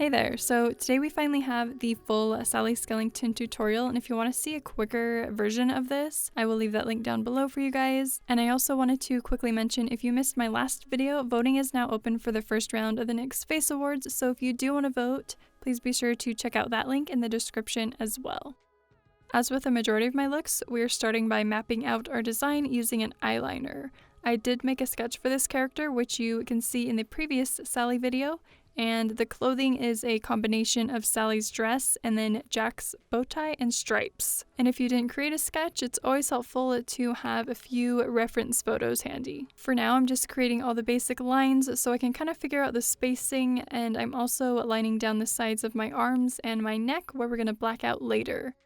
Hey there, so today we finally have the full Sally Skellington tutorial, and if you want to see a quicker version of this, I will leave that link down below for you guys. And I also wanted to quickly mention, if you missed my last video, voting is now open for the first round of the NYX Face Awards, so if you do want to vote, please be sure to check out that link in the description as well. As with the majority of my looks, we are starting by mapping out our design using an eyeliner. I did make a sketch for this character, which you can see in the previous Sally video, and the clothing is a combination of Sally's dress and then Jack's bow tie and stripes. And if you didn't create a sketch, it's always helpful to have a few reference photos handy. For now, I'm just creating all the basic lines so I can kind of figure out the spacing, and I'm also lining down the sides of my arms and my neck where we're going to black out later.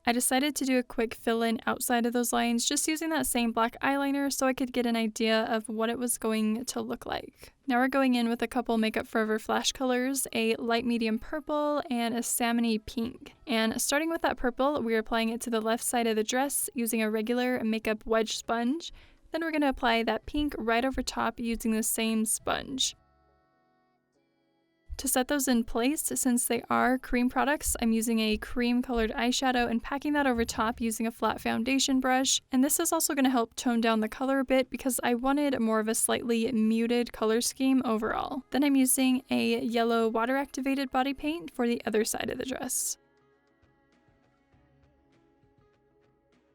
I decided to do a quick fill-in outside of those lines, just using that same black eyeliner so I could get an idea of what it was going to look like. Now we're going in with a couple Makeup Forever flash colors, a light medium purple and a salmony pink. And starting with that purple, we're applying it to the left side of the dress using a regular makeup wedge sponge. Then we're going to apply that pink right over top using the same sponge. To set those in place, since they are cream products, I'm using a cream colored eyeshadow and packing that over top using a flat foundation brush. And this is also going to help tone down the color a bit because I wanted more of a slightly muted color scheme overall. Then I'm using a yellow water activated body paint for the other side of the dress.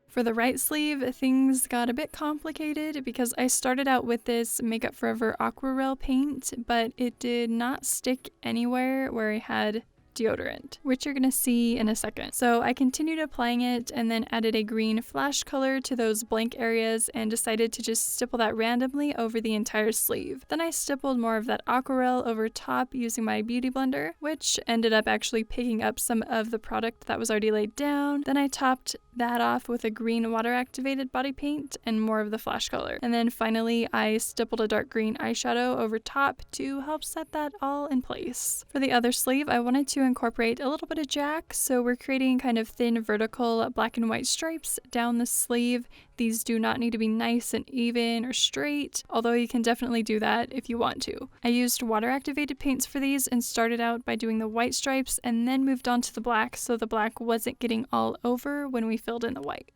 For the right sleeve, things got a bit complicated because I started out with this Makeup Forever Aquarelle paint, but it did not stick anywhere where I had deodorant, which you're gonna see in a second. So I continued applying it and then added a green flash color to those blank areas and decided to just stipple that randomly over the entire sleeve. Then I stippled more of that aquarelle over top using my beauty blender, which ended up actually picking up some of the product that was already laid down. Then I topped that off with a green water activated body paint and more of the flash color. And then finally I stippled a dark green eyeshadow over top to help set that all in place. For the other sleeve, I wanted to incorporate a little bit of Jack, so we're creating kind of thin vertical black and white stripes down the sleeve. These do not need to be nice and even or straight, although you can definitely do that if you want to. I used water activated paints for these and started out by doing the white stripes and then moved on to the black so the black wasn't getting all over when we filled in the white.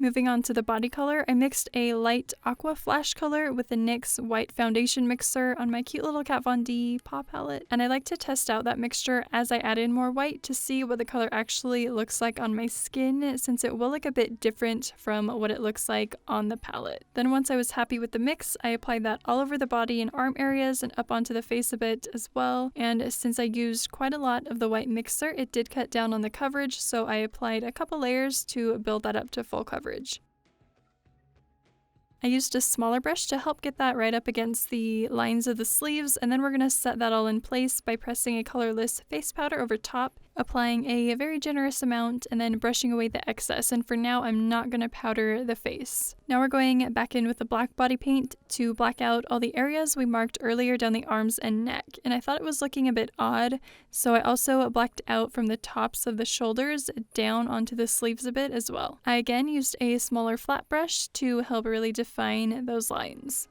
Moving on to the body color, I mixed a light aqua flash color with the NYX white foundation mixer on my cute little Kat Von D paw palette, and I like to test out that mixture as I add in more white to see what the color actually looks like on my skin, since it will look a bit different from what it looks like on the palette. Then once I was happy with the mix, I applied that all over the body and arm areas and up onto the face a bit as well, and since I used quite a lot of the white mixer, it did cut down on the coverage, so I applied a couple layers to build that up to full coverage. I used a smaller brush to help get that right up against the lines of the sleeves, and then we're going to set that all in place by pressing a colorless face powder over top, applying a very generous amount, and then brushing away the excess. And for now, I'm not going to powder the face. Now we're going back in with the black body paint to black out all the areas we marked earlier down the arms and neck. And I thought it was looking a bit odd, so I also blacked out from the tops of the shoulders down onto the sleeves a bit as well. I again used a smaller flat brush to help really define those lines.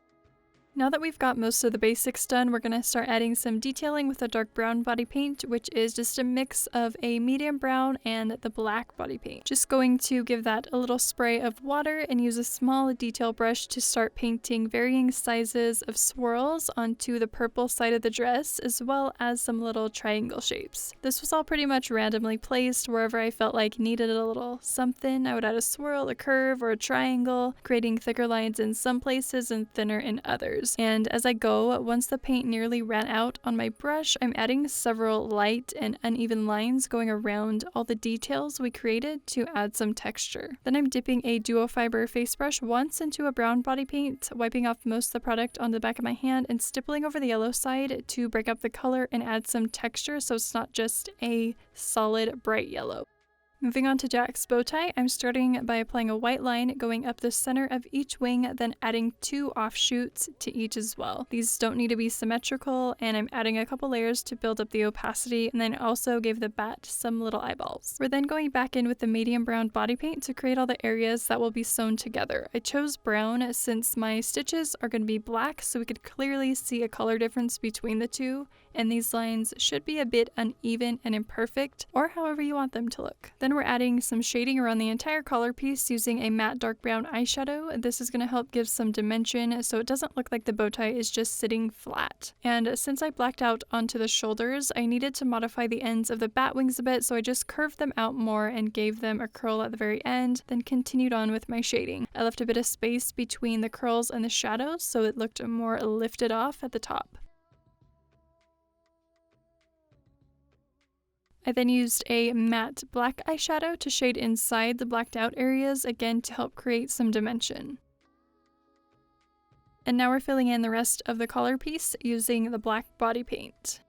Now that we've got most of the basics done, we're going to start adding some detailing with a dark brown body paint, which is just a mix of a medium brown and the black body paint. Just going to give that a little spray of water and use a small detail brush to start painting varying sizes of swirls onto the purple side of the dress, as well as some little triangle shapes. This was all pretty much randomly placed wherever I felt like needed a little something. I would add a swirl, a curve, or a triangle, creating thicker lines in some places and thinner in others. And as I go, once the paint nearly ran out on my brush, I'm adding several light and uneven lines going around all the details we created to add some texture. Then I'm dipping a duo fiber face brush once into a brown body paint, wiping off most of the product on the back of my hand and stippling over the yellow side to break up the color and add some texture so it's not just a solid bright yellow. Moving on to Jack's bow tie, I'm starting by applying a white line going up the center of each wing, then adding 2 offshoots to each as well. These don't need to be symmetrical, and I'm adding a couple layers to build up the opacity, and then also gave the bat some little eyeballs. We're then going back in with the medium brown body paint to create all the areas that will be sewn together. I chose brown since my stitches are going to be black, so we could clearly see a color difference between the two, and these lines should be a bit uneven and imperfect, or however you want them to look. Then we're adding some shading around the entire collar piece using a matte dark brown eyeshadow. This is going to help give some dimension so it doesn't look like the bow tie is just sitting flat. And since I blacked out onto the shoulders, I needed to modify the ends of the bat wings a bit, so I just curved them out more and gave them a curl at the very end, then continued on with my shading. I left a bit of space between the curls and the shadows so it looked more lifted off at the top. I then used a matte black eyeshadow to shade inside the blacked out areas, again to help create some dimension. And now we're filling in the rest of the collar piece using the black body paint.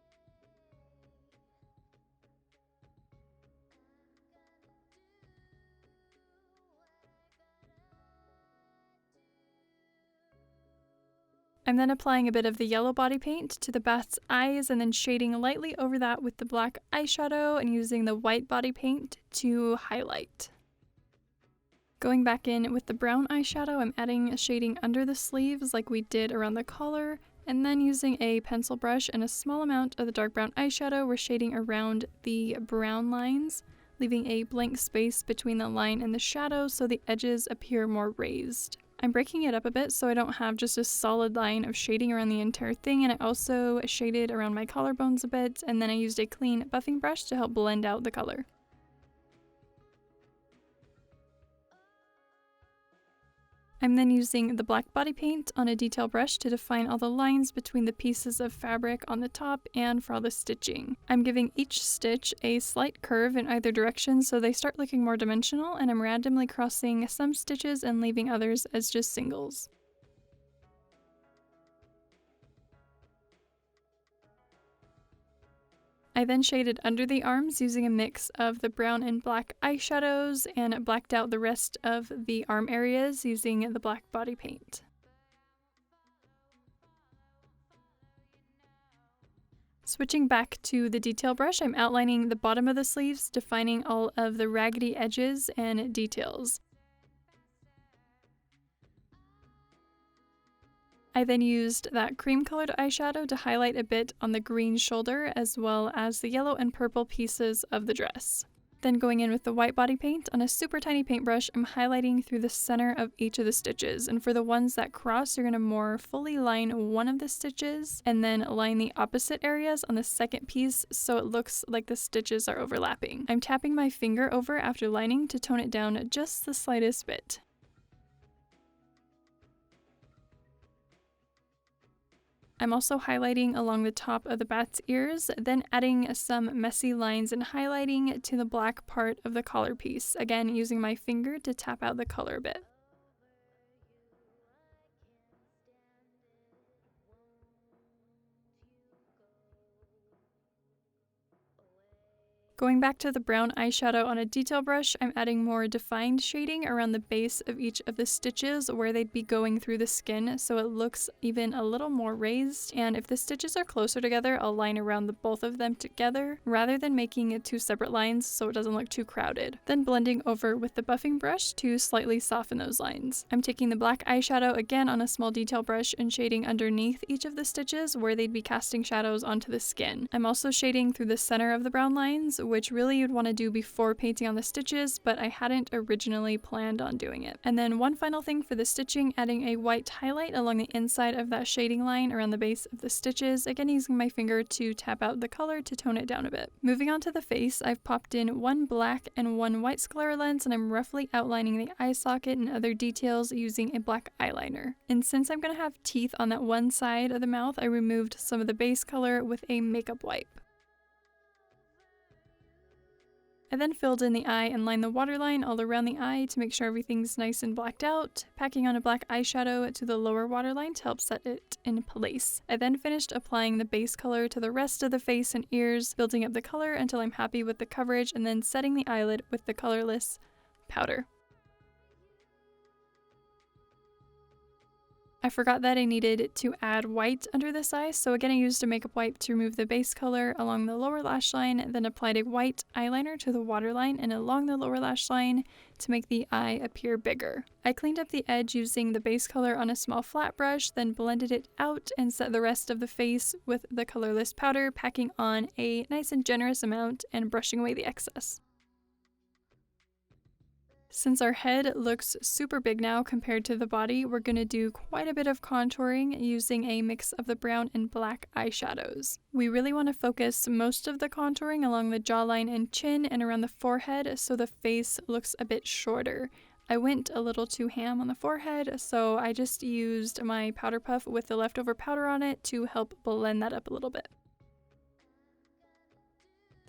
I'm then applying a bit of the yellow body paint to the bat's eyes and then shading lightly over that with the black eyeshadow and using the white body paint to highlight. Going back in with the brown eyeshadow, I'm adding shading under the sleeves like we did around the collar, and then using a pencil brush and a small amount of the dark brown eyeshadow, we're shading around the brown lines, leaving a blank space between the line and the shadow so the edges appear more raised. I'm breaking it up a bit so I don't have just a solid line of shading around the entire thing, and I also shaded around my collarbones a bit, and then I used a clean buffing brush to help blend out the color. I'm then using the black body paint on a detail brush to define all the lines between the pieces of fabric on the top and for all the stitching. I'm giving each stitch a slight curve in either direction so they start looking more dimensional, and I'm randomly crossing some stitches and leaving others as just singles. I then shaded under the arms using a mix of the brown and black eyeshadows and blacked out the rest of the arm areas using the black body paint. Switching back to the detail brush, I'm outlining the bottom of the sleeves, defining all of the raggedy edges and details. I then used that cream colored eyeshadow to highlight a bit on the green shoulder as well as the yellow and purple pieces of the dress. Then going in with the white body paint on a super tiny paintbrush, I'm highlighting through the center of each of the stitches, and for the ones that cross, you're going to more fully line one of the stitches and then line the opposite areas on the second piece so it looks like the stitches are overlapping. I'm tapping my finger over after lining to tone it down just the slightest bit. I'm also highlighting along the top of the bat's ears, then adding some messy lines and highlighting to the black part of the collar piece, again using my finger to tap out the color a bit. Going back to the brown eyeshadow on a detail brush, I'm adding more defined shading around the base of each of the stitches where they'd be going through the skin so it looks even a little more raised, and if the stitches are closer together, I'll line around both of them together rather than making it two separate lines so it doesn't look too crowded. Then blending over with the buffing brush to slightly soften those lines. I'm taking the black eyeshadow again on a small detail brush and shading underneath each of the stitches where they'd be casting shadows onto the skin. I'm also shading through the center of the brown lines, which really you'd want to do before painting on the stitches, but I hadn't originally planned on doing it. And then one final thing for the stitching, adding a white highlight along the inside of that shading line around the base of the stitches, again using my finger to tap out the color to tone it down a bit. Moving on to the face, I've popped in one black and one white sclera lens, and I'm roughly outlining the eye socket and other details using a black eyeliner. And since I'm going to have teeth on that one side of the mouth, I removed some of the base color with a makeup wipe. I then filled in the eye and lined the waterline all around the eye to make sure everything's nice and blacked out, packing on a black eyeshadow to the lower waterline to help set it in place. I then finished applying the base color to the rest of the face and ears, building up the color until I'm happy with the coverage, and then setting the eyelid with the colorless powder. I forgot that I needed to add white under this eye, so again I used a makeup wipe to remove the base color along the lower lash line, then applied a white eyeliner to the waterline and along the lower lash line to make the eye appear bigger. I cleaned up the edge using the base color on a small flat brush, then blended it out and set the rest of the face with the colorless powder, packing on a nice and generous amount and brushing away the excess. Since our head looks super big now compared to the body, we're going to do quite a bit of contouring using a mix of the brown and black eyeshadows. We really want to focus most of the contouring along the jawline and chin and around the forehead so the face looks a bit shorter. I went a little too ham on the forehead, so I just used my powder puff with the leftover powder on it to help blend that up a little bit.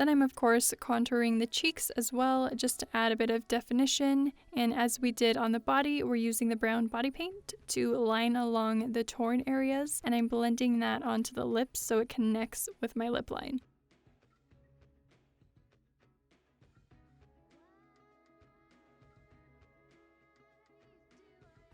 Then I'm of course contouring the cheeks as well, just to add a bit of definition, and as we did on the body, we're using the brown body paint to line along the torn areas, and I'm blending that onto the lips so it connects with my lip line.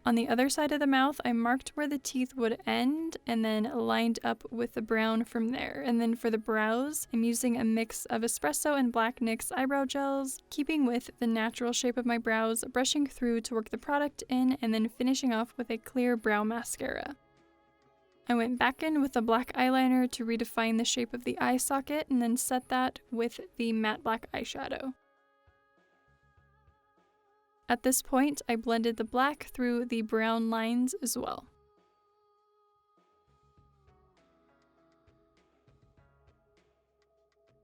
On the other side of the mouth, I marked where the teeth would end and then lined up with the brown from there. And then for the brows, I'm using a mix of Espresso and Black NYX eyebrow gels, keeping with the natural shape of my brows, brushing through to work the product in, and then finishing off with a clear brow mascara. I went back in with a black eyeliner to redefine the shape of the eye socket and then set that with the matte black eyeshadow. At this point, I blended the black through the brown lines as well.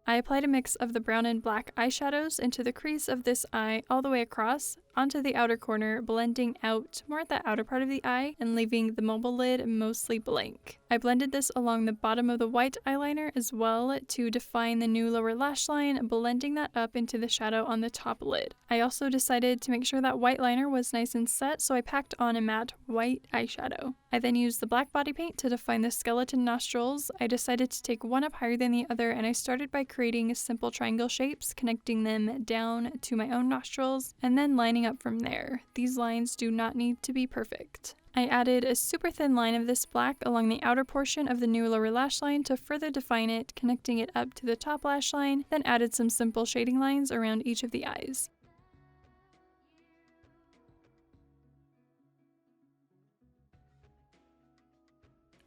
I applied a mix of the brown and black eyeshadows into the crease of this eye all the way across, onto the outer corner, blending out more at the outer part of the eye and leaving the mobile lid mostly blank. I blended this along the bottom of the white eyeliner as well to define the new lower lash line, blending that up into the shadow on the top lid. I also decided to make sure that white liner was nice and set, so I packed on a matte white eyeshadow. I then used the black body paint to define the skeleton nostrils. I decided to take one up higher than the other, and I started by creating simple triangle shapes, connecting them down to my own nostrils, and then lining up from there. These lines do not need to be perfect. I added a super thin line of this black along the outer portion of the new lower lash line to further define it, connecting it up to the top lash line, then added some simple shading lines around each of the eyes.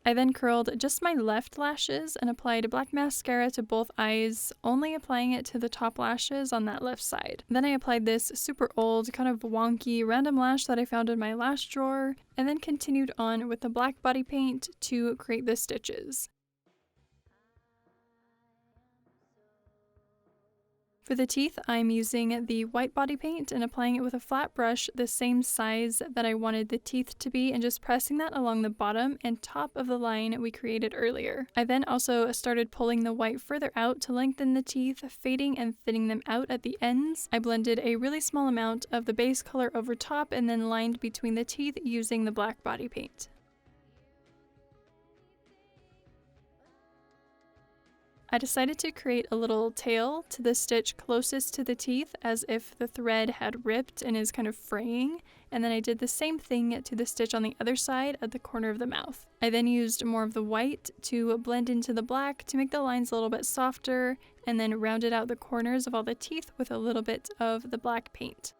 I then curled just my left lashes and applied black mascara to both eyes, only applying it to the top lashes on that left side. Then I applied this super old, kind of wonky, random lash that I found in my lash drawer, and then continued on with the black body paint to create the stitches. For the teeth, I'm using the white body paint and applying it with a flat brush the same size that I wanted the teeth to be, and just pressing that along the bottom and top of the line we created earlier. I then also started pulling the white further out to lengthen the teeth, fading and thinning them out at the ends. I blended a really small amount of the base color over top and then lined between the teeth using the black body paint. I decided to create a little tail to the stitch closest to the teeth, as if the thread had ripped and is kind of fraying, and then I did the same thing to the stitch on the other side at the corner of the mouth. I then used more of the white to blend into the black to make the lines a little bit softer, and then rounded out the corners of all the teeth with a little bit of the black paint.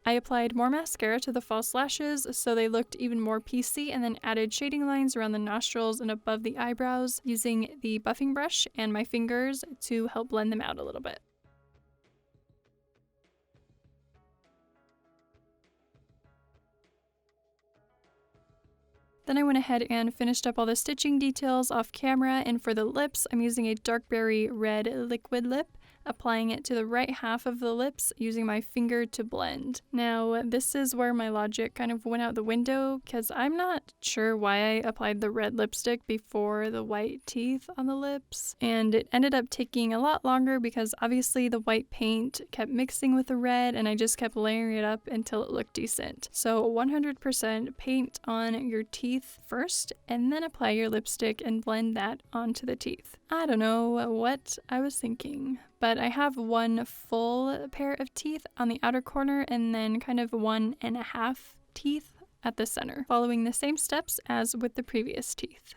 I applied more mascara to the false lashes so they looked even more piecey, and then added shading lines around the nostrils and above the eyebrows using the buffing brush and my fingers to help blend them out a little bit. Then I went ahead and finished up all the stitching details off camera, and for the lips, I'm using a dark berry red liquid lip. applying it to the right half of the lips using my finger to blend. Now, this is where my logic kind of went out the window because I'm not sure why I applied the red lipstick before the white teeth on the lips, and it ended up taking a lot longer because obviously the white paint kept mixing with the red and I just kept layering it up until it looked decent. So 100% paint on your teeth first and then apply your lipstick and blend that onto the teeth. I don't know what I was thinking, but I have one full pair of teeth on the outer corner and then kind of 1.5 teeth at the center, following the same steps as with the previous teeth.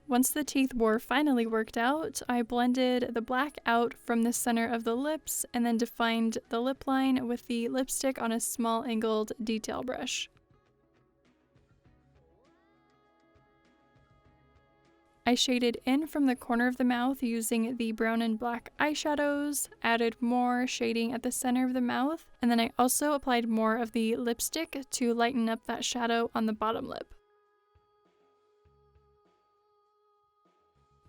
Once the teeth were finally worked out, I blended the black out from the center of the lips and then defined the lip line with the lipstick on a small angled detail brush. I shaded in from the corner of the mouth using the brown and black eyeshadows, added more shading at the center of the mouth, and then I also applied more of the lipstick to lighten up that shadow on the bottom lip.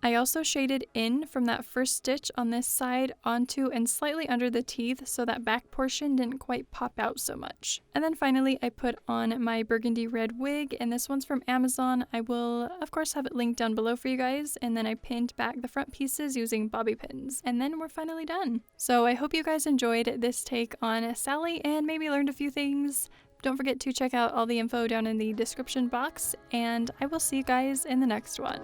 I also shaded in from that first stitch on this side onto and slightly under the teeth so that back portion didn't quite pop out so much. And then finally I put on my burgundy red wig, and this one's from Amazon. I will of course have it linked down below for you guys, and then I pinned back the front pieces using bobby pins. And then we're finally done. So I hope you guys enjoyed this take on Sally and maybe learned a few things. Don't forget to check out all the info down in the description box, and I will see you guys in the next one.